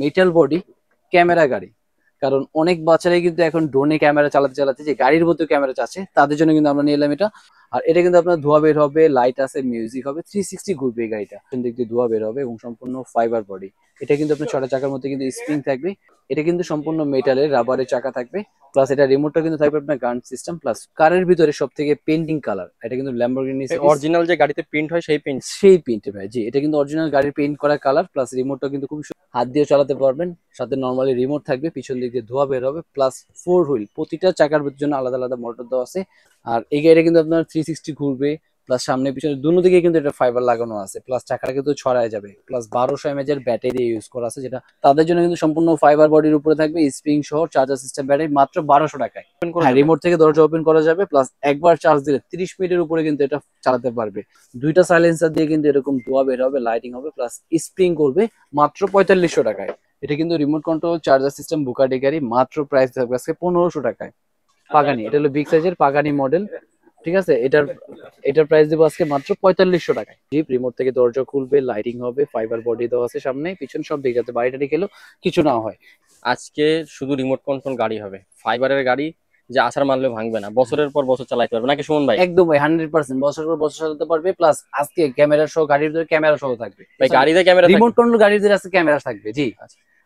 Metal body camera গাড়ি। কারণ অনেক বাচ্চারাই কিন্তু এখন ড্রোনে ক্যামেরা চালাতে চালাতে যে গাড়ির মধ্যে ক্যামেরা চাচ্ছে, তাদের জন্য কিন্তু আমরা নিয়ে এলাম এটা। আর এটা কিন্তু আপনার ধোয়া বের হবে, লাইট আছে, মিউজিক হবে, 360 ঘুরবে এই গাড়িটা। দিক দিয়ে ধোয়া বের হবে এবং সম্পূর্ণ ফাইবার বডি। এটা কিন্তু আপনার ছটা চাকার মধ্যে কিন্তু স্প্রিং থাকবে। এটা কিন্তু সম্পূর্ণ মেটালের রাবারের চাকা থাকবে। প্লাস এটা রিমোটটা কিন্তু থাকবে আপনার গান সিস্টেম। প্লাস কারের ভিতরে সব থেকে পেন্টিং কালার, এটা কিন্তু ল্যাম্বরগিনি অরিজিনাল যে গাড়িতে প্রিন্ট হয় সেই প্রিন্ট। সেই পেইন্ট ভাই, জি এটা কিন্তু অরিজিনাল গাড়ির পেইন্ট করা কালার। প্লাস রিমোটটা কিন্তু খুব হাত দিয়ে চালাতে পারবেন। সাথে নরমালি রিমোট থাকবে, পিছন দিক দিয়ে ধোয়া বের হবে। প্লাস 4 হুইল, প্রতিটা চাকার জন্য আলাদা আলাদা মোটর দেওয়া আছে। আর এই গাড়িটা কিন্তু আপনার 360 ঘুরবে। প্লাস সামনে পিছনে দুনো দিকে কিন্তু এটা ফাইবার লাগানো আছে। প্লাস চাকাটা কিন্তু ছড়ায় যাবে। প্লাস 1200 mAh এর ব্যাটারি ইউজ করা আছে, যেটা তাদের জন্য কিন্তু সম্পূর্ণ ফাইবার বডির উপরে থাকবে, স্প্রিং সহ চার্জার সিস্টেম ব্যাটারি মাত্র 1200 টাকায়। হ্যাঁ, রিমোট থেকে দরজা ওপেন করা যাবে। প্লাস একবার চার্জ দিলে 30 মিনিটের উপরে কিন্তু এটা চালাতে পারবে। দুইটা সাইলেন্সার দিয়ে কিন্তু এরকম ধোয়া বের হবে, লাইটিং হবে, প্লাস স্প্রিং করবে মাত্র 4500 টাকায়। এটা কিন্তু রিমোট কন্ট্রোল চার্জার সিস্টেম বুকাটি গাড়ি, মাত্র প্রাইস থাকবে আজকে 1500 টাকায়। পাগানি, এটা হলো বিগ সাইজের পাগানি মডেল। ঠিক আছে, এটার প্রাইস দেবো আজকে মাত্র 4500 টাকায়। জিপ রিমোট থেকে দরজা খুলবে, লাইটিং হবে, ফাইবার বডি দেওয়া আছে সামনে পিছন সব দিকে, যাতে বাড়িটা খেলেও কিছু না হয়। আজকে শুধু রিমোট কন্ট্রোল গাড়ি হবে, ফাইবারের গাড়ি, যে আছাড় মারলে ভাঙবে না, বছরের পর বছর চালাতে পারবে নাকি সুমন ভাই? একদম ভাই, 100% বছর পর বছর চালাতে পারবে। প্লাস আজকে ক্যামেরা সহ, গাড়ির ভিতরে ক্যামেরা সহ থাকবে ভাই গাড়িতে ক্যামেরা রিমোট কন্ট্রোল গাড়ির ভিতরে আজকে ক্যামেরা থাকবে। জি,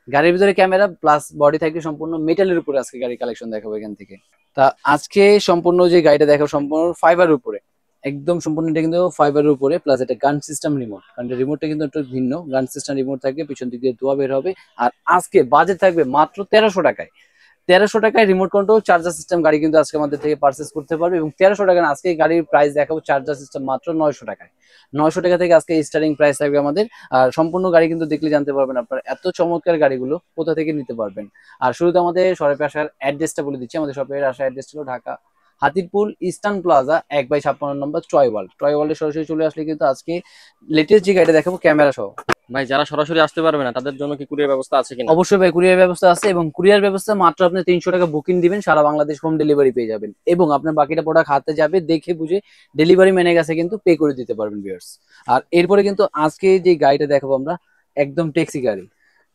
গাড়ির ভিতরে ক্যামেরা প্লাস বডি থাকবে সম্পূর্ণ মেটালের উপরে। আজকে গাড়ি কালেকশন দেখাবো এখান থেকে। তা আজকে সম্পূর্ণ যে গাড়িটা দেখাবো সম্পূর্ণ ফাইবারের উপরে, একদম সম্পূর্ণ এটা কিন্তু ফাইবারের উপরে। প্লাস এটা গান সিস্টেম রিমোট, কারণ রিমোটটা কিন্তু একটু ভিন্ন। গান সিস্টেম রিমোট থাকবে, পিছন দিক দিয়ে ধোয়া বের হবে। আর আজকে বাজেট থাকবে মাত্র 1300 টাকায়। 1300 টাকায় রিমোট কন্ট্রোল চার্জার সিস্টেম গাড়ি কিন্তু আজকে আমাদের থেকে পারচেস করতে পারবে। এবং 1300 টাকা আজকে গাড়ির প্রাইস দেখাবো চার্জার সিস্টেম মাত্র 900 টাকায়। 900 টাকা থেকে আজকে স্টার্টিং প্রাইস থাকবে আমাদের। আর সম্পূর্ণ গাড়ি কিন্তু দেখলে জানতে পারবেন আপনার এত চমৎকার গাড়িগুলো কোথা থেকে নিতে পারবেন। আর শুরুতে আমাদের শপে আসার অ্যাড্রেসটা বলে দিচ্ছি। আমাদের শপের আসার অ্যাড্রেস ছিল ঢাকা হাতিরপুল ইস্টার্ন প্লাজা 1/56 নম্বর টয় ওয়ার্ল্ডে সরাসরি চলে আসলে কিন্তু আজকে লেটেস্ট যে গাড়িটা দেখাবো ক্যামেরা সহ। ভাই যারা সরাসরি আসতে পারবে না তাদের জন্য কি কুরিয়ার ব্যবস্থা আছে কিনা? অবশ্যই ভাই, কুরিয়ার ব্যবস্থা আছে। এবং কুরিয়ার ব্যবস্থা মাত্র আপনি 300 টাকা বুকিং দিবেন, সারা বাংলাদেশ হোম ডেলিভারি পেয়ে যাবেন। এবং আপনার বাকিটা প্রোডাক্ট হাতে যাবে, দেখে বুঝে ডেলিভারি ম্যানের কাছে কিন্তু পে করে দিতে পারবেন ভিউয়ার্স। আর এরপরে কিন্তু আজকে যে গাড়িটা দেখাবো আমরা, একদম ট্যাক্সি গাড়ি।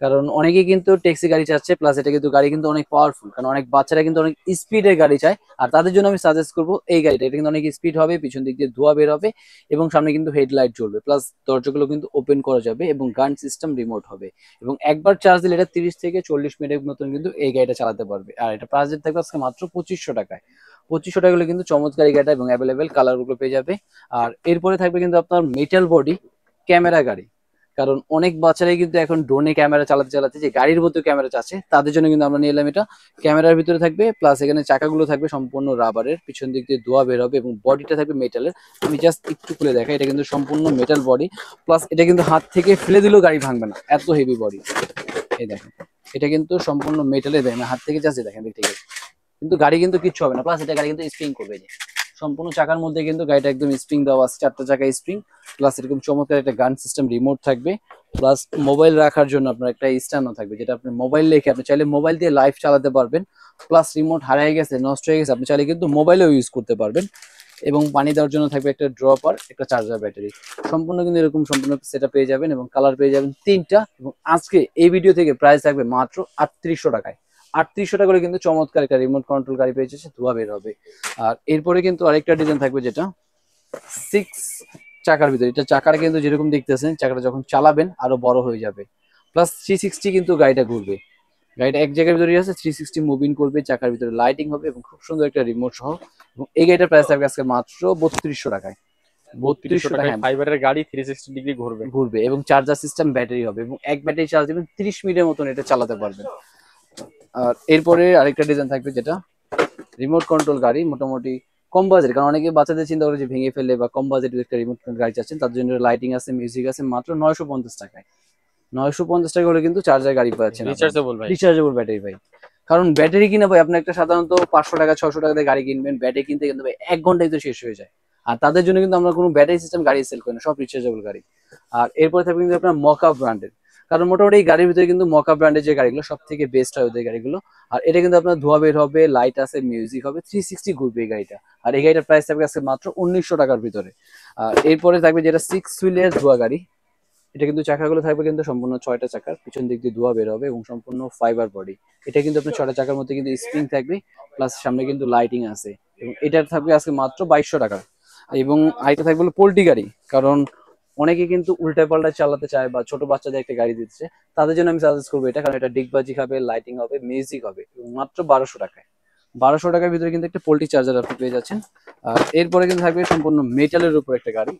কারণ অনেকেই কিন্তু ট্যাক্সি গাড়ি চাচ্ছে। প্লাস এটা কিন্তু গাড়ি কিন্তু অনেক পাওয়ারফুল, কারণ অনেক বাচ্চারা কিন্তু অনেক স্পিডের গাড়ি চায়। আর তাদের জন্য আমি সাজেস্ট করবো এই গাড়িটা। এটা কিন্তু অনেক স্পিড হবে, পিছন দিক দিয়ে ধোয়া বের হবে এবং সামনে কিন্তু হেডলাইট জ্বলবে। প্লাস দরজাগুলো কিন্তু ওপেন করা যাবে এবং গান সিস্টেম রিমোট হবে। এবং একবার চার্জ দিলে এটা 30 থেকে 40 মিনিটের মতন কিন্তু এই গাড়িটা চালাতে পারবে। আর এটা প্রাইস থাকবে আজকে মাত্র 2500 টাকায়। 2500 টাকা হলে কিন্তু চমৎকার এই গাড়িটা এবং অ্যাভেলেবেল কালার গুলো পেয়ে যাবে। আর এরপরে থাকবে কিন্তু আপনার মেটাল বডি ক্যামেরা গাড়ি। কারণ অনেক বাচ্চারাই কিন্তু এখন ড্রোনে ক্যামেরা চালাতে চালাতে যে গাড়ির মধ্যে ক্যামেরা চাচ্ছে, তাদের জন্য কিন্তু আমরা নিয়ে এলাম এটা। ক্যামেরার ভিতরে থাকবে, প্লাস এখানে চাকাগুলো থাকবে সম্পূর্ণ রাবারের, পিছন দিক দিয়ে ধোয়া বের হবে এবং বডিটা থাকবে মেটালের। আমি জাস্ট একটু খুলে দেখাই, এটা কিন্তু সম্পূর্ণ মেটাল বডি। প্লাস এটা কিন্তু হাত থেকে ফেলে দিলেও গাড়ি ভাঙবে না, এত হেভি বডি। এই দেখেন, এটা কিন্তু সম্পূর্ণ মেটালের। দেখেন হাত থেকে জাস্ট দেখেন, ঠিক আছে, কিন্তু গাড়ি কিন্তু কিচ্ছু হবে না। প্লাস এটা গাড়ি কিন্তু স্প্রিং করবে, যে সম্পূর্ণ চাকার মধ্যে কিন্তু গাড়িটা একদম স্প্রিং দেওয়া আছে, 4টা চাকা স্প্রিং। প্লাস এরকম চমৎকার একটা গান সিস্টেম রিমোট থাকবে। প্লাস মোবাইল রাখার জন্য আপনার একটা স্ট্যান্ডও থাকবে, যেটা আপনি মোবাইল রেখে আপনি চাইলে মোবাইল দিয়ে লাইভ চালাতে পারবেন। প্লাস রিমোট হারিয়ে গেছে, নষ্ট হয়ে গেছে, আপনি চাইলে কিন্তু মোবাইলেও ইউজ করতে পারবেন। এবং পানি দেওয়ার জন্য থাকবে একটা ড্রপার, একটা চার্জার ব্যাটারি। সম্পূর্ণ কিন্তু এরকম সম্পূর্ণ সেটা পেয়ে যাবেন এবং কালার পেয়ে যাবেন 3টা। এবং আজকে এই ভিডিও থেকে প্রাইস থাকবে মাত্র 3800 টাকায়। 3800 টাকা করে কিন্তু চমৎকার একটা রিমোট কন্ট্রোল গাড়ি পেয়েছে, ধোয়া বের হবে। আর এরপরে কিন্তু আরেকটা ডিজাইন থাকবে, যেটা 6 চাকার ভিতরে। এটা চাকাটা কিন্তু যেরকম দেখতেছেন, চাকাটা যখন চালাবেন আরো বড় হয়ে যাবে। প্লাস 360 কিন্তু গাড়িটা ঘুরবে। গাড়িটা এক জায়গার ভিতরে আছে, 360 মুভিং করবে, চাকার ভিতরে লাইটিং হবে এবং খুব সুন্দর একটা রিমোট সহ। এবং এই গাড়িটার প্রাইস থাকবে আজকে মাত্র 3200 টাকায়। 3200 টাকায় হ্যাঁ, ফাইবারের গাড়ি 360 ডিগ্রি ঘুরবে। ঘুরবে এবং চার্জার সিস্টেম ব্যাটারি হবে। এবং এক ব্যাটারি চার্জ দিবেন 30 মিনিটের মতন এটা চালাতে পারবেন। আর এরপরে আরেকটা ডিজাইন থাকবে, যেটা রিমোট কন্ট্রোল গাড়ি, মোটামুটি কম বাজেট। কারণ অনেকে বাচ্চাদের চিন্তা করে যে ভেঙে ফেলে, বা কম বাজেটের একটা রিমোট কন্ট্রোল গাড়ি চাচ্ছেন, তার জন্য লাইটিং আছে, মিউজিক আছে, মাত্র 950 টাকায়। 950 টাকা হলে কিন্তু চার্জার গাড়ি পাচ্ছেন, রিচার্জেবল ভাই, রিচার্জেবল ব্যাটারি ভাই। কারণ ব্যাটারি কিনা ভাই, আপনি একটা সাধারণত 500 টাকা 600 টাকা দিয়ে গাড়ি কিনবেন, ব্যাটারি কিনতে কিন্তু ভাই 1 ঘন্টায় তো শেষ হয়ে যায়। আর তাদের জন্য কিন্তু আমরা কোনো ব্যাটারি সিস্টেম গাড়ি সেল করি না, সব রিচার্জেবল গাড়ি। আর এরপরে থাকবে কিন্তু আপনার মকা ব্র্যান্ডের। কারণ মোটামুটি এই গাড়ির ভিতরে কিন্তু মকা ব্র্যান্ডের যে গাড়িগুলো সব থেকে বেস্ট হয় ওদের গাড়িগুলো। আর এটা কিন্তু আপনার ধোয়া বের হবে, লাইট আছে, মিউজিক হবে, 360 ঘুরবে এই গাড়িটা। আর এই গাড়িটার প্রাইস থাকবে আজকে মাত্র 1900 টাকার ভিতরে। আর এরপরে থাকবে যেটা 6 হুইলের ধোয়া গাড়ি। এটা কিন্তু চাকাগুলো থাকবে কিন্তু সম্পূর্ণ 6টা চাকার, পিছন দিক দিয়ে ধোয়া বের হবে এবং সম্পূর্ণ ফাইবার বডি। এটা কিন্তু আপনার 6টা চাকার মধ্যে কিন্তু স্প্রিং থাকবে, প্লাস সামনে কিন্তু লাইটিং আছে এবং এটার থাকবে আজকে মাত্র 2200 টাকা। এবং আরেকটা থাকবে হলো পোল্ট্রি গাড়ি, কারণ অনেকে কিন্তু উল্টা পাল্টা চালাতে চায় বা ছোট বাচ্চাদের একটা গাড়ি দিচ্ছে, তাদের জন্য আমি সাজেস্ট করবো এটা, কারণ এটা ডিগবাজি খাবে, লাইটিং হবে, মিউজিক হবে এবং মাত্র 1200 টাকায়। 1200 টাকার ভিতরে কিন্তু একটা পোল্ট্রি চার্জার আপনি পেয়ে যাচ্ছেন। আর এরপরে কিন্তু থাকবে সম্পূর্ণ মেটালের উপর একটা গাড়ি।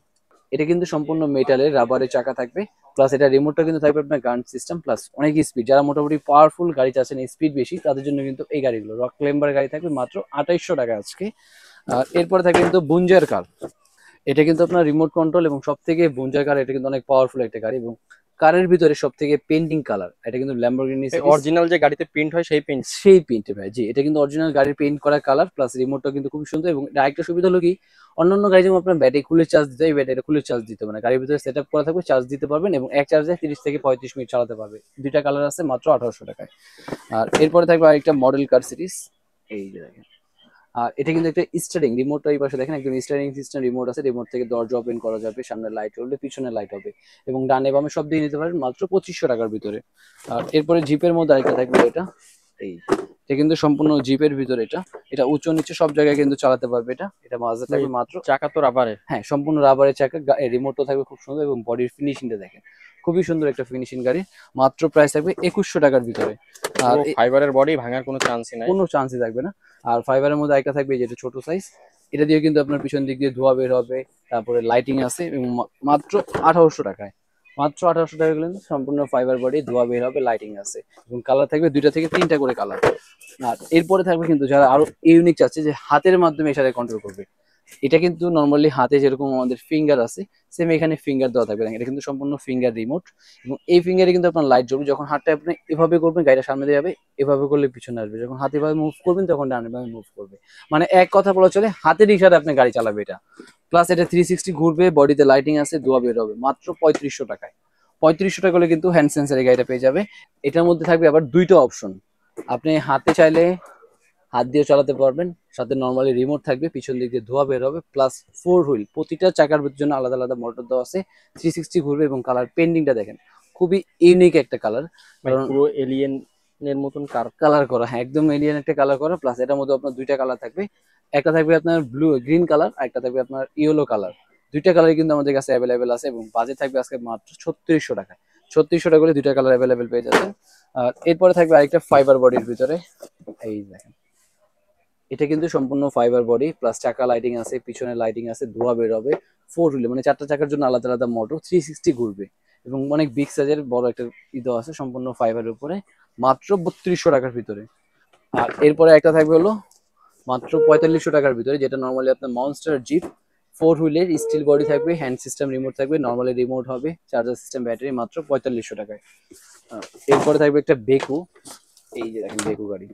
এটা কিন্তু সম্পূর্ণ মেটালের, রাবারের চাকা থাকবে, প্লাস এটা রিমোটটা কিন্তু থাকবে আপনার গান সিস্টেম, প্লাস অনেক স্পিড, যারা মোটামুটি পাওয়ারফুল গাড়ি চাচ্ছেন, স্পিড বেশি, তাদের জন্য কিন্তু এই গাড়িগুলো রক ক্লাইম্বার গাড়ি থাকবে মাত্র 2800 টাকা আজকে। আর এরপরে থাকবে কিন্তু বুঞ্জার কার। এটা কিন্তু আপনার রিমোট কন্ট্রোল এবং সব থেকে বুঞ্জার কার, এটা কিন্তু অনেক পাওয়ারফুল একটা গাড়ি এবং কারের ভিতরে সব থেকে পেন্টিং কালার, এটা কিন্তু ল্যাম্বরগিনি অরিজিনাল যে গাড়িতে প্রিন্ট হয় সেই প্রিন্ট। সেই পেইন্ট ভাই, জি এটা কিন্তু অরিজিনাল গাড়ির পেইন্ট করা কালার, প্লাস রিমোটটা কিন্তু খুব সুন্দর। এবং এটা আরেকটা সুবিধা হলো কি, অন্যান্য গাড়ি যেমন আপনার ব্যাটারি খুলে চার্জ দিতে হয়, এই ব্যাটারি খুলে চার্জ দিতে হবে না, গাড়ির ভিতরে সেট আপ করা থাকবে, চার্জ দিতে পারবেন এবং এক চার্জে 30 থেকে 35 মিনিট চালাতে পারবে। দুইটা কালার আছে, মাত্র 1800 টাকায়। আর এরপরে থাকবে আরেকটা মডেল কার সিরিজ, এই যে দেখেন। আর এটা কিন্তু একটা স্টারিং, রিমোটটা এই পাশে দেখেন, একদম স্টারিং সিস্টেম রিমোট আছে, রিমোট থেকে দরজা ওপেন করা যাবে, সামনে লাইট জ্বলবে, পিছনে লাইট হবে এবং ডানে বামে সব দিয়ে নিতে পারেন মাত্র 2500 টাকার ভিতরে। আর এরপরে জিপের মধ্যে আরেকটা থাকবে এটা, এই এটা কিন্তু সম্পূর্ণ জিপের ভিতরে, এটা এটা উঁচু নিচু সব জায়গায় কিন্তু চালাতে পারবে। এটা এটা মাজা থাকবে মাত্র, চাকা তো রাবারের। হ্যাঁ সম্পূর্ণ রাবারের চাকা, রিমোটও থাকবে খুব সুন্দর এবং বডির ফিনিশিংটা দেখেন, খুবই সুন্দর একটা ফিনিশিং গাড়ি। মাত্র প্রাইস থাকবে 2100 টাকার ভিতরে। আর ফাইবারের বডি ভাঙার কোনো চান্সই নাই, কোনো চান্সই থাকবে না। আর ফাইবারের মধ্যে একটা থাকবে যেটা ছোট সাইজ, এটা দিয়ে কিন্তু আপনার পিছন দিক দিয়ে ধোয়া বের হবে, তারপরে লাইটিং আছে এবং মাত্র 1800 টাকায়। মাত্র 1800 টাকা কিন্তু সম্পূর্ণ ফাইবার বডি, ধোয়া বের হবে, লাইটিং আছে এবং কালার থাকবে 2টা থেকে 3টা করে কালার। আর এরপরে থাকবে কিন্তু যারা আরো ইউনিক চাচ্ছে যে হাতের মাধ্যমে এটাকে কন্ট্রোল করবে, এটা কিন্তু নর্মালি হাতে যেরকম আমাদের ফিঙ্গার আছে, সেম এখানে ফিঙ্গার দেওয়া থাকবে। এটা কিন্তু সম্পূর্ণ ফিঙ্গার রিমোট এবং এই ফিঙ্গারে কিন্তু আপনার লাইট জ্বলবে, যখন হাতটা আপনি এভাবে করবেন গাড়িটা সামনে দিয়ে যাবে, এভাবে করলে পিছনে আসবে, যখন হাতে এভাবে মুভ করবেন তখন ডানে বামে মুভ করবে। মানে এক কথা বলা চলে হাতের ইশারায় আপনি গাড়ি চালাবে এটা। প্লাস এটা 360 ঘুরবে, বডিতে লাইটিং আছে, ধোয়া বের হবে, মাত্র 3500 টাকায়। 3500 টাকা হলে কিন্তু হ্যান্ড সেন্সারের গাড়িটা পেয়ে যাবে। এটার মধ্যে থাকবে আবার 2টা অপশন, আপনি হাতে চাইলে হাত দিয়ে চালাতে পারবেন, সাথে নর্মালি রিমোট থাকবে, পিছন দিক দিয়ে ধোয়া বের হবে, প্লাস 4 হুইল, প্রতিটা চাকার জন্য আলাদা আলাদা মোটর দেওয়া আছে, 360 ঘুরবে এবং কালার পেন্ডিংটা দেখেন, খুবই ইউনিক একটা কালার, কারণ পুরো এলিয়েন এর মতন কালার করা, হ্যাঁ একদম এলিয়েন একটা কালার করা। প্লাস এটার মধ্যে আপনার 2টা কালার থাকবে, একটা থাকবে আপনার ব্লু গ্রিন কালার, আর একটা থাকবে আপনার ইয়েলো কালার। 2টা কালারই কিন্তু আমাদের কাছে অ্যাভেলেবেল আছে এবং বাজেট থাকবে আজকে মাত্র 3600 টাকায়। 3600 টাকা করে 2টা কালার অ্যাভেলেবেল পেয়ে যাচ্ছেন। আর এরপরে থাকবে আরেকটা ফাইবার বডির ভিতরে, এই দেখেন, এটা কিন্তু সম্পূর্ণ ফাইবার বডি, প্লাস চাকা লাইটিং আছে, পিছনে লাইটিং আছে, ধোয়া বের হবে, 4 হুইলে মানে 4টা চাকার জন্য আলাদা আলাদা মোটর, 360 ঘুরবে এবং অনেক বিগ সাইজের বড় একটা দেওয়া আছে, সম্পূর্ণ ফাইবারের উপরে, মাত্র 3200 টাকার ভিতরে। আর এরপরে একটা থাকবে হলো মাত্র 4500 টাকার ভিতরে, যেটা নর্মালি আপনার মনস্টার জিপ, 4 হুইলের, স্টিল বডি থাকবে, হ্যান্ড সিস্টেম রিমোট থাকবে, নর্মালি রিমোট হবে, চার্জার সিস্টেম, ব্যাটারি, মাত্র 4500 টাকায়। এরপরে থাকবে একটা বেকু, এই যে দেখেন বেকু গাড়ি।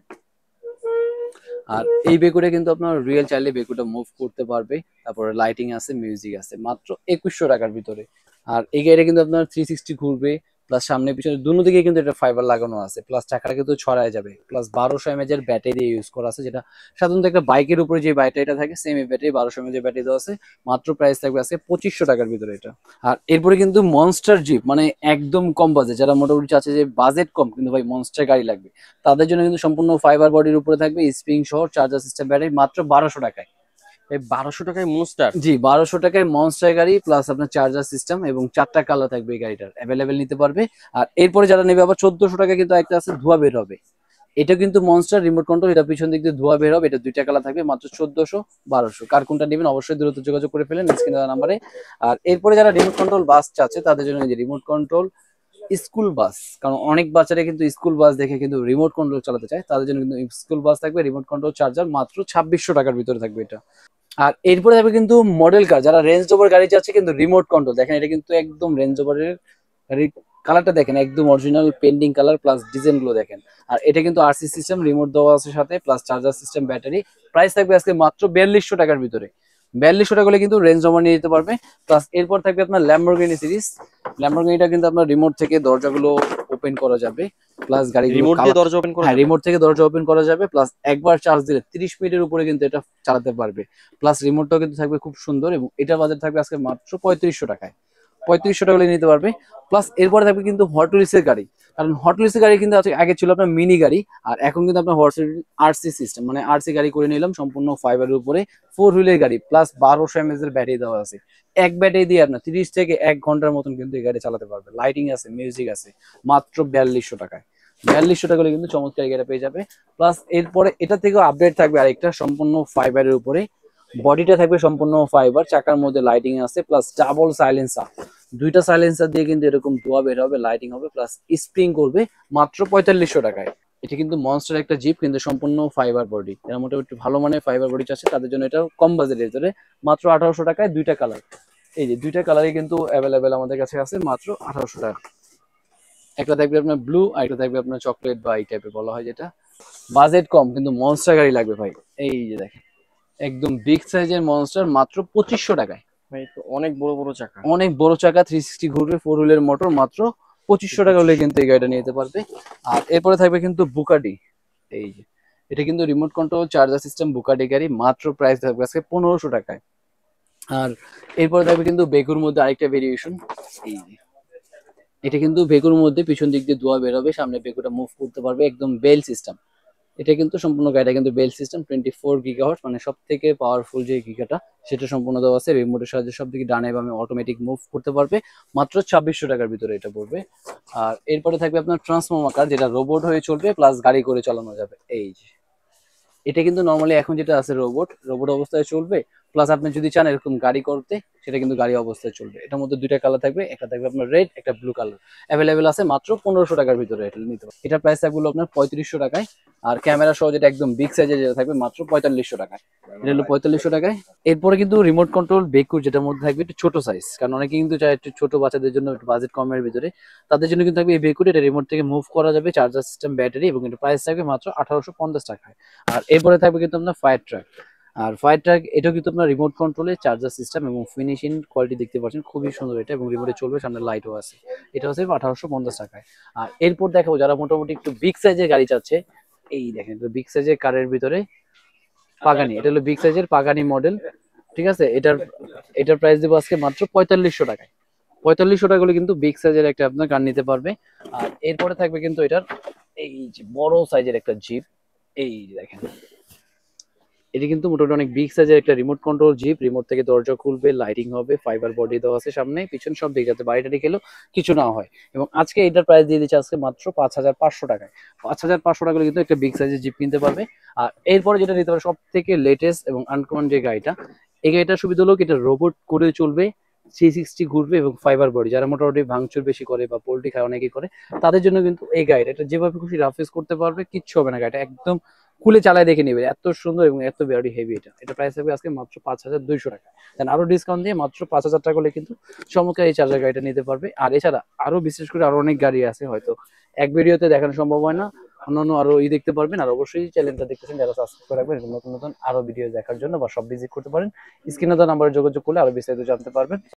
আর এই বেকুটা কিন্তু আপনার রিয়েল চাইলে বেকুটা মুভ করতে পারবে, তারপরে লাইটিং আছে, মিউজিক আছে, মাত্র 2100 টাকার ভিতরে। আর এই গাড়িটা কিন্তু আপনার 360 ঘুরবে, প্লাস সামনে পিছনে দুনো দিকে কিন্তু এটা ফাইবার লাগানো আছে, প্লাস চাকাটা কিন্তু ছড়ায় যাবে, প্লাস 1200 mAh এর ব্যাটারি ইউজ করা আছে, যেটা সাধারণত একটা বাইকের উপরে যে ব্যাটারিটা থাকে সেম এই ব্যাটারি, 1200 mAh এর ব্যাটারি দেওয়া আছে। মাত্র প্রাইস থাকবে আজকে 2500 টাকার ভিতরে এটা। আর এরপরে কিন্তু মনস্টার জিপ, মানে একদম কম বাজেট, যারা মোটামুটি চাচ্ছে যে বাজেট কম কিন্তু ভাই মনস্টার গাড়ি লাগবে, তাদের জন্য কিন্তু সম্পূর্ণ ফাইবার বডির উপরে থাকবে, স্প্রিং সহ, চার্জার সিস্টেম, ব্যাটারি, মাত্র 1200 টাকায়। এই 1200 টাকায় মনস্টার? জি 1200 টাকায় মনস্টার গাড়ি, প্লাস আপনার চার্জার সিস্টেম এবং 4টা কালার থাকবে এই গাড়িটার, অ্যাভেলেবেল নিতে পারবে। আর এরপরে যারা নেবে আবার 1400 টাকা কিন্তু একটা আছে, ধোয়া বের হবে, এটা কিন্তু মনস্টার রিমোট কন্ট্রোল, এটা পিছন দিক দিয়ে ধোয়া বের হবে, এটা 2টা কালার থাকবে, মাত্র 1400 1200। কার কোনটা নেবেন অবশ্যই দ্রুত যোগাযোগ করে ফেলেন স্ক্রিনে দেওয়া নাম্বারে। আর এরপরে যারা রিমোট কন্ট্রোল বাস চাচ্ছে তাদের জন্য যে রিমোট কন্ট্রোল স্কুল বাস, কারণ অনেক বাচ্চারা কিন্তু স্কুল বাস দেখে কিন্তু রিমোট কন্ট্রোল চালাতে চায়, তাদের জন্য কিন্তু স্কুল বাস থাকবে, রিমোট কন্ট্রোল, চার্জার, মাত্র 2600 টাকার ভিতরে থাকবে এটা। আর এরপরে থাকবে কিন্তু মডেল কার, যারা রেঞ্জ ওভার গাড়ি যাচ্ছে কিন্তু রিমোট কন্ট্রোল, দেখেন এটা কিন্তু একদম রেঞ্জ ওভারের গাড়ির কালারটা দেখেন, একদম original pending colour, plus design গুলো দেখেন। আর এটা কিন্তু আরসি সিস্টেম, রিমোট দেওয়া আছে সাথে, plus charger system, battery. Price থাকবে আজকে মাত্র 4200 টাকার ভিতরে। 4200 টাকা হলে কিন্তু রেঞ্জ ওভার নিয়ে যেতে পারবে। প্লাস এরপর থাকবে আপনার ল্যাম্বরগিনি সিরিজ, ল্যাম্বরগিনিটা কিন্তু আপনার রিমোট থেকে দরজাগুলো ওপেন করা যাবে, প্লাস গাড়ি রিমোট দিয়ে দরজা ওপেন করা, হ্যাঁ রিমোট থেকে দরজা ওপেন করা যাবে, প্লাস একবার চার্জ দিলে 30 মিনিটের উপরে কিন্তু এটা চালাতে পারবে। প্লাস রিমোটটাও কিন্তু থাকবে খুব সুন্দর এবং এটা বাজার থাকবে আজকে মাত্র 3500 টাকায়। 3500 টাকা নিতে পারবে। প্লাস এরপরে থাকবে কিন্তু হট হুইলসের গাড়ি, কারণ হট হুইলসের গাড়ি কিন্তু আগে ছিল আপনার মিনি গাড়ি, আর এখন কিন্তু আপনার আরসি সিস্টেম, মানে আরসি গাড়ি করে নিলাম সম্পূর্ণ ফাইবারের উপরে, 4 হুইলের গাড়ি প্লাস 1200 mAh এর ব্যাটারি দেওয়া আছে। এক ব্যাটারি দিয়ে আপনার 30 থেকে 1 ঘন্টার মতন কিন্তু এই গাড়ি চালাতে পারবে। লাইটিং আছে, মিউজিক আছে, মাত্র 4200 টাকায়। 4200 টাকা হলে কিন্তু চমৎকার গাড়ি পেয়ে যাবে। প্লাস এরপরে এটা থেকেও আপডেট থাকবে আরেকটা, সম্পূর্ণ ফাইবারের উপরে, বডিটা থাকবে সম্পূর্ণ ফাইবার, চাকার মধ্যে লাইটিং আছে, প্লাস ডাবল সাইলেন্সার, দুইটা সাইলেন্সার দিয়ে কিন্তু এরকম ধোয়া বের হবে, লাইটিং হবে, প্লাস স্প্রিং করবে, মাত্র 4500 টাকায়। এটা কিন্তু মনস্টার একটা জিপ, কিন্তু সম্পূর্ণ ফাইবার বডি, এর মোটামুটি ভালো মানের ফাইবার বডি চাচ্ছে তাদের জন্য এটা কম বাজেটের ভিতরে, মাত্র 1800 টাকায়। দুইটা কালার, এই যে দুইটা কালারই কিন্তু অ্যাভেলেবেল আমাদের কাছে আছে, মাত্র 1800 টাকা। একটা থাকবে আপনার ব্লু, আর একটা থাকবে আপনার চকলেট বা এই টাইপের বলা হয় যেটা। বাজেট কম কিন্তু মনস্টার গাড়ি লাগবে ভাই, এই যে দেখেন একদম বিগ সাইজের মনস্টার, মাত্র 2500 টাকায়। ভাই তো অনেক বড় বড় চাকা। অনেক বড় চাকা, 360 ঘুরবে, 4 হুইলের মোটর, মাত্র 2500 টাকা হলে কিন্তু এই গাড়িটা নিতে পারবে। আর এরপরে থাকবে কিন্তু বুকাটি, এই যে এটা কিন্তু রিমোট কন্ট্রোল চার্জার সিস্টেম বুকাটি গাড়ি, মাত্র প্রাইস থাকবে আজকে 1500 টাকায়। আর এরপরে থাকবে কিন্তু বেকুর মধ্যে আরেকটা ভেরিয়েশন, এই যে এটা কিন্তু বেকুর মধ্যে পিছন দিক দিয়ে ধোয়া বেরোবে, সামনে বেকুটা মুভ করতে পারবে, একদম বেল সিস্টেম। এটা কিন্তু সম্পূর্ণ গাড়িটা কিন্তু বেল সিস্টেম, 24 গিগাওয়াট, মানে সব থেকে পাওয়ারফুল যে গিগাটা সেটা সম্পূর্ণ দেওয়া আছে। রিমোটের সাহায্যে সব দিকে ডানে বামে অটোমেটিক মুভ করতে পারবে, মাত্র 2600 টাকার ভিতরে এটা পড়বে। আর এরপরে থাকবে আপনার ট্রান্সফর্মার কার, যেটা রোবট হয়ে চলবে, প্লাস গাড়ি করে চালানো যাবে। এই যে এটা কিন্তু নর্মালি এখন যেটা আছে রোবট অবস্থায় চলবে, প্লাস আপনি যদি চান এরকম গাড়ি করতে, সেটা কিন্তু গাড়ি অবস্থায় চলবে। এটার মধ্যে দুইটা কালার থাকবে, একটা থাকবে আপনার রেড, একটা ব্লু কালার, অ্যাভেলেবেল আছে, মাত্র 1500 টাকার ভিতরে এটা নিতে পারবেন। এটার প্রাইস থাকবে আপনার 3500 টাকায়। আর ক্যামেরা সহ যেটা একদম বিগ সাইজের যেটা থাকবে, মাত্র 4500 টাকায়। এটা হলো 4500 টাকায়। এরপরে কিন্তু রিমোট কন্ট্রোল বেকুর, যেটার মধ্যে থাকবে একটু ছোট সাইজ, কারণ অনেকে কিন্তু চায় একটু ছোট বাচ্চাদের জন্য, একটু বাজেট কমের ভিতরে, তাদের জন্য কিন্তু থাকবে এই বেকুর। এটা রিমোট থেকে মুভ করা যাবে, চার্জার সিস্টেম, ব্যাটারি, এবং এটা প্রাইস থাকবে মাত্র 1850 টাকায়। আর এরপরে থাকবে কিন্তু আপনার ফায়ার ট্রাক। আর ফায়ার ট্রাক এটাও কিন্তু আপনার রিমোট কন্ট্রোলে চার্জার সিস্টেম, এবং ফিনিশিং কোয়ালিটি দেখতে পাচ্ছেন খুবই সুন্দর এটা, এবং রিমোটে চলবে, সামনে লাইটও আছে। এটা হচ্ছে 1850 টাকায়। আর এরপর দেখাবো যারা মোটামুটি একটু বিগ সাইজের গাড়ি চাচ্ছে, এই দেখেন বিগ সাইজের কারের ভিতরে পাগানি, এটা হলো বিগ সাইজের পাগানি মডেল, ঠিক আছে। এটার প্রাইস দেবো আজকে মাত্র 4500 টাকায়। 4500 টাকা হলে কিন্তু বিগ সাইজের একটা আপনার কার নিতে পারবে। আর এরপরে থাকবে কিন্তু এটার এই যে বড় সাইজের একটা জিপ, এই যে দেখেন এটা কিন্তু মোটামুটি অনেক বিগ সাইজের একটা রিমোট কন্ট্রোল জিপ, রিমোট থেকে দরজা খুলবে, লাইটিং হবে, ফাইবার বডি দেওয়া আছে সামনে পিছন সব দিকে, যাতে বাড়িটা খেলেও কিছু না হয়। এবং আজকে এটার প্রাইস দিয়ে দিচ্ছে আজকে মাত্র 5500 টাকায়। 5500 টাকা কিন্তু একটা বিগ সাইজের জিপ কিনতে পারবে। আর এরপরে যেটা নিতে পারবে সব থেকে লেটেস্ট এবং আনকমন যে গাড়িটা, এই গাড়িটার সুবিধা হলো এটা রোবট করে চলবে, 360 ঘুরবে, এবং ফাইবার বডি, যারা মোটামুটি ভাঙচুর বেশি করে বা পোল্ট্রি খায় অনেকেই করে, তাদের জন্য কিন্তু এই গাড়িটা, এটা যেভাবে খুশি রাফ ইউজ করতে পারবে, কিচ্ছু হবে না, গাড়িটা একদম খুলে চালায় দেখে নেবে, এত সুন্দর এবং এত বেড়ি হেভি। এটা প্রাইস থাকবে আজকে মাত্র 5200 টাকা। দেন আরো ডিসকাউন্ট দিয়ে মাত্র 5000 টাকা হলে কিন্তু চমৎকার এই চার্জার গাড়িটা নিতে পারবে। আর এছাড়া আরো বিশেষ করে আরো অনেক গাড়ি আছে, হয়তো এক ভিডিওতে দেখানো সম্ভব হয় না, অন্যান্য আরো দেখতে পারবেন। আর অবশ্যই চ্যানেলটা দেখতেছেন যারা, সাবস্ক্রাইব করে রাখবেন, নতুন নতুন আরো ভিডিও দেখার জন্য, বা সব ভিজিট করতে পারেন, স্ক্রিনে দেওয়া নাম্বারে যোগাযোগ করলে আরো বিস্তারিত জানতে পারবেন।